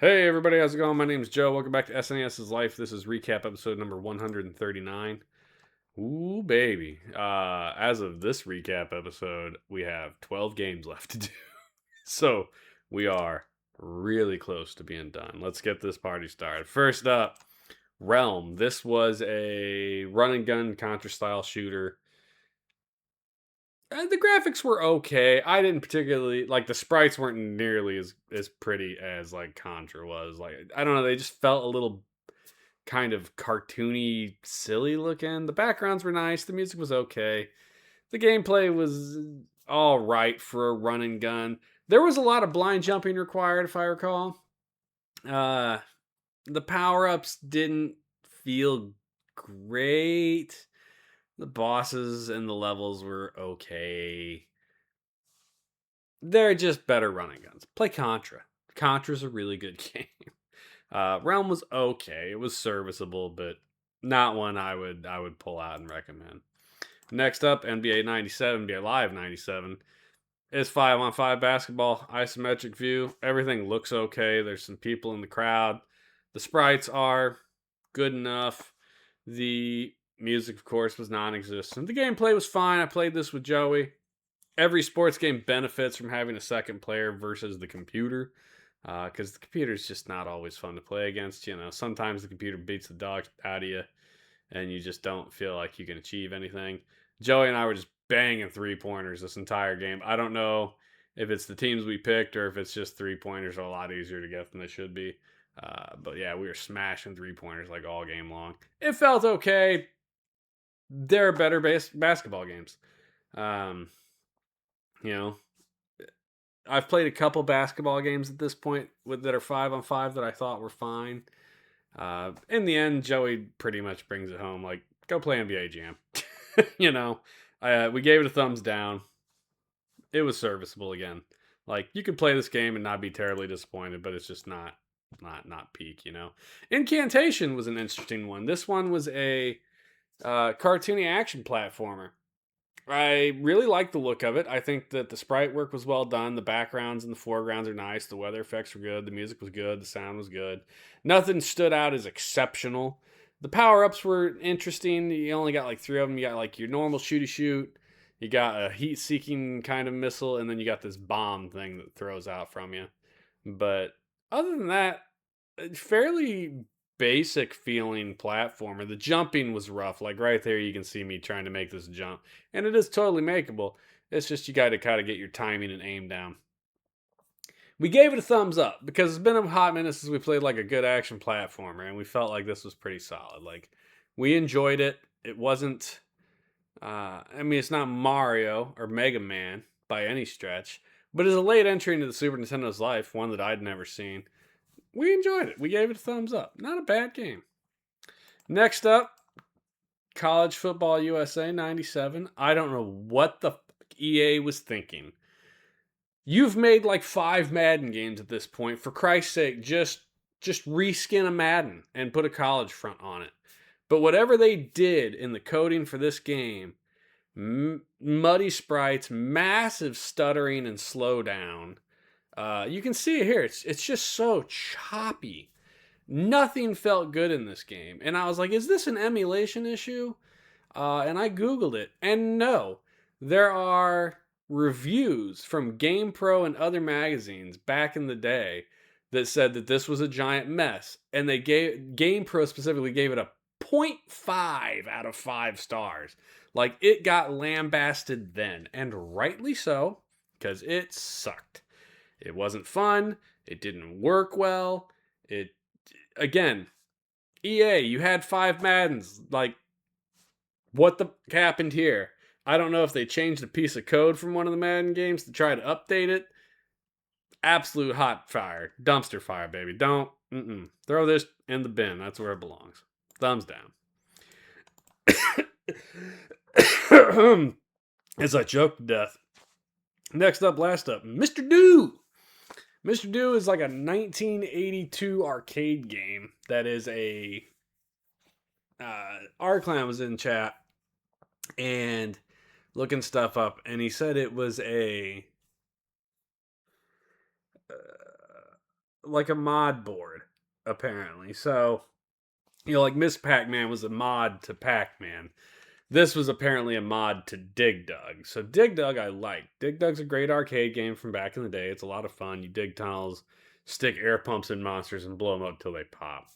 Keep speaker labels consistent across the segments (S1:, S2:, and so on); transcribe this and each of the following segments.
S1: Hey everybody, how's it going? My name's Joe. Welcome back to SNES's Life. This is recap episode number 139. Ooh, baby. As of this recap episode, we have 12 games left to do. So we are really close to being done. Let's get this party started. First up, Realm. This was a run and gun Contra style shooter. The graphics were okay. I didn't particularly like the sprites weren't nearly as pretty as like Contra was. Like I don't know, they just felt a little kind of cartoony, silly looking. The backgrounds were nice. The music was okay. The gameplay was all right for a run and gun. There was a lot of blind jumping required, if I recall. Uh, the power ups didn't feel great. The bosses and the levels were okay. They're just better running guns. Play Contra. Contra's a really good game. Realm was okay. It was serviceable, but not one I would pull out and recommend. Next up, NBA 97, NBA Live 97 is 5-on-5 basketball, isometric view. Everything looks okay. There's some people in the crowd. The sprites are good enough. The music, of course, was non-existent. The gameplay was fine. I played this with Joey. Every sports game benefits from having a second player versus the computer because the computer is just not always fun to play against. You know, sometimes the computer beats the dog out of you and you just don't feel like you can achieve anything. Joey and I were just banging three pointers this entire game. I don't know if it's the teams we picked or if it's just three pointers are a lot easier to get than they should be. But yeah, we were smashing three pointers like all game long. It felt okay. There are better basketball games. Um, you know, I've played a couple basketball games at this point that are 5-on-5 that I thought were fine. In the end, Joey pretty much brings it home. Like, go play NBA Jam. you know, we gave it a thumbs down. It was serviceable again. Like, you could play this game and not be terribly disappointed, but it's just not peak. Incantation was an interesting one. This one was a cartoony action platformer. I really like the look of it. I think that the sprite work was well done. The backgrounds and the foregrounds are nice. The weather effects were good. The music was good. The sound was good. Nothing stood out as exceptional. The power ups were interesting. You only got like three of them. You got like your normal shooty shoot. You got a heat seeking kind of missile, and then you got this bomb thing that throws out from you. But other than that, fairly basic feeling platformer. The jumping was rough. Like right there, you can see me trying to make this jump, and it is totally makeable. It's just you got to kind of get your timing and aim down. We gave it a thumbs up because it's been a hot minute since we played like a good action platformer, and we felt like this was pretty solid. Like we enjoyed it. It wasn't. I mean, it's not Mario or Mega Man by any stretch, but as a late entry into the Super Nintendo's life, one that I'd never seen, we enjoyed it. We gave it a thumbs up. Not a bad game. Next up, College Football USA 97. I don't know what the EA was thinking. You've made like 5 Madden games at this point. For Christ's sake, just reskin a Madden and put a college front on it. But whatever they did in the coding for this game, muddy sprites, massive stuttering and slowdown. You can see it here. It's just so choppy. Nothing felt good in this game. And I was like, is this an emulation issue? And I Googled it. And no, there are reviews from GamePro and other magazines back in the day that said that this was a giant mess. And they gave GamePro specifically gave it a point 0.5 out of 5 stars. Like it got lambasted then. And rightly so, because it sucked. It wasn't fun. It didn't work well. It again, EA, you had 5 Maddens. Like, what the happened here? I don't know if they changed a piece of code from one of the Madden games to try to update it. Absolute hot fire. Dumpster fire, baby. Don't. Throw this in the bin. That's where it belongs. Thumbs down. As I choke to death. Next up, last up, Mr. Do. Mr. Do is like a 1982 arcade game that is a. Arclan was in chat and looking stuff up, and he said it was a like a mod board, apparently. So, like Miss Pac-Man was a mod to Pac-Man. This was apparently a mod to Dig Dug. So Dig Dug I like. Dig Dug's a great arcade game from back in the day. It's a lot of fun. You dig tunnels, stick air pumps in monsters, and blow them up till they pop.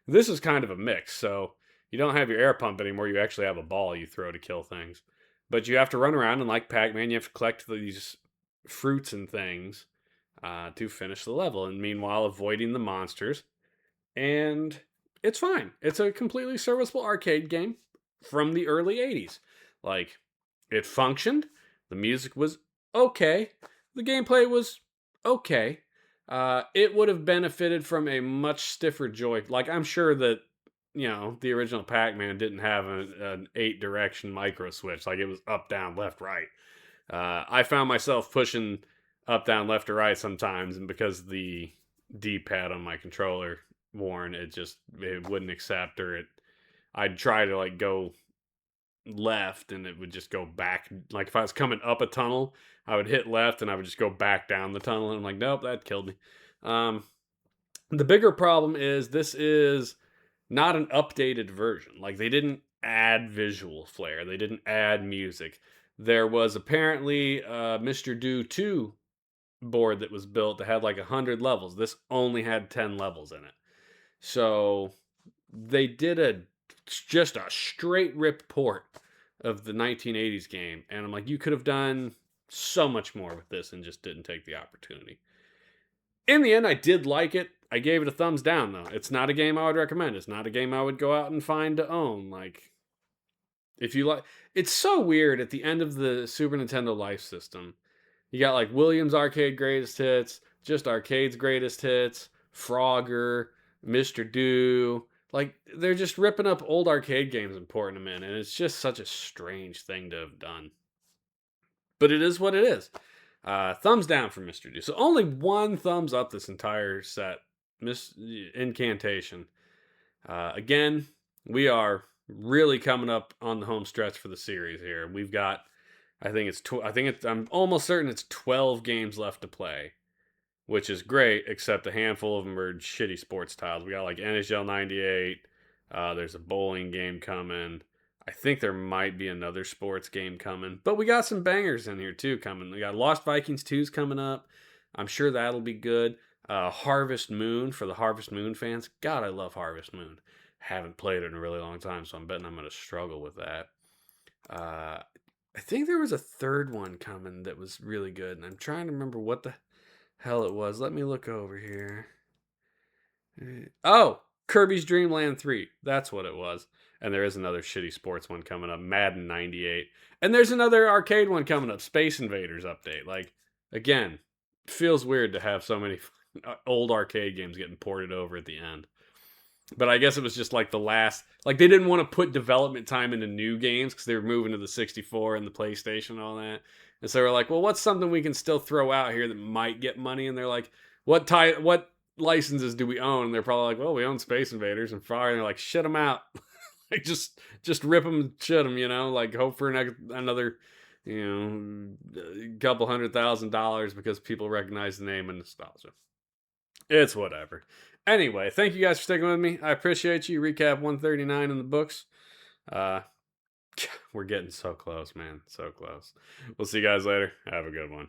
S1: This is kind of a mix. So you don't have your air pump anymore. You actually have a ball you throw to kill things. But you have to run around, and like Pac-Man, you have to collect these fruits and things to finish the level. And meanwhile, avoiding the monsters. And it's fine. It's a completely serviceable arcade game from the early 80s. Like, it functioned. The music was okay. The gameplay was okay. It would have benefited from a much stiffer joy. Like, I'm sure that, the original Pac Man didn't have an 8-direction micro switch. Like, it was up, down, left, right. I found myself pushing up, down, left, or right sometimes, and because the D-pad on my controller worn, it wouldn't accept, or I'd try to like go left and it would just go back. Like if I was coming up a tunnel, I would hit left and I would just go back down the tunnel, and I'm like, nope, that killed me. The bigger problem is this is not an updated version. Like they didn't add visual flair, they didn't add music. There was apparently Mr. Do 2 board that was built that had like 100 levels. This only had 10 levels in it. So they did just a straight rip port of the 1980s game, and I'm like, you could have done so much more with this and just didn't take the opportunity. In the end, I did like it. I gave it a thumbs down though. It's not a game I would recommend. It's not a game I would go out and find to own. Like, if you like, it's so weird at the end of the Super Nintendo Life System. You got like Williams Arcade Greatest Hits, just Arcade's Greatest Hits, Frogger, Mr. Do. Like, they're just ripping up old arcade games and porting them in, and it's just such a strange thing to have done. But it is what it is. Thumbs down for Mr. Do. So only one thumbs up this entire set. Incantation. Again, we are really coming up on the home stretch for the series here. We've got, I'm almost certain it's 12 games left to play, which is great, except a handful of them are shitty sports titles. We got like NHL 98. There's a bowling game coming. I think there might be another sports game coming, but we got some bangers in here too coming. We got Lost Vikings 2's coming up. I'm sure that'll be good. Harvest Moon for the Harvest Moon fans. God, I love Harvest Moon. Haven't played it in a really long time, so I'm betting I'm going to struggle with that. I think there was a third one coming that was really good, and I'm trying to remember what the hell it was. Let me look over here. Oh, Kirby's Dream Land 3. That's what it was. And there is another shitty sports one coming up, Madden 98. And there's another arcade one coming up, Space Invaders update. Like, again, feels weird to have so many old arcade games getting ported over at the end. But I guess it was just like the last, like they didn't want to put development time into new games because they were moving to the 64 and the PlayStation and all that. And so we're like, well, what's something we can still throw out here that might get money? And they're like, what licenses do we own? And they're probably like, well, we own Space Invaders and Frog. And they're like, shit them out. Like just rip them and shit them, like hope for another, couple $100,000 because people recognize the name and nostalgia. It's whatever. Anyway, thank you guys for sticking with me. I appreciate you. Recap 139 in the books. We're getting so close, man. So close. We'll see you guys later. Have a good one.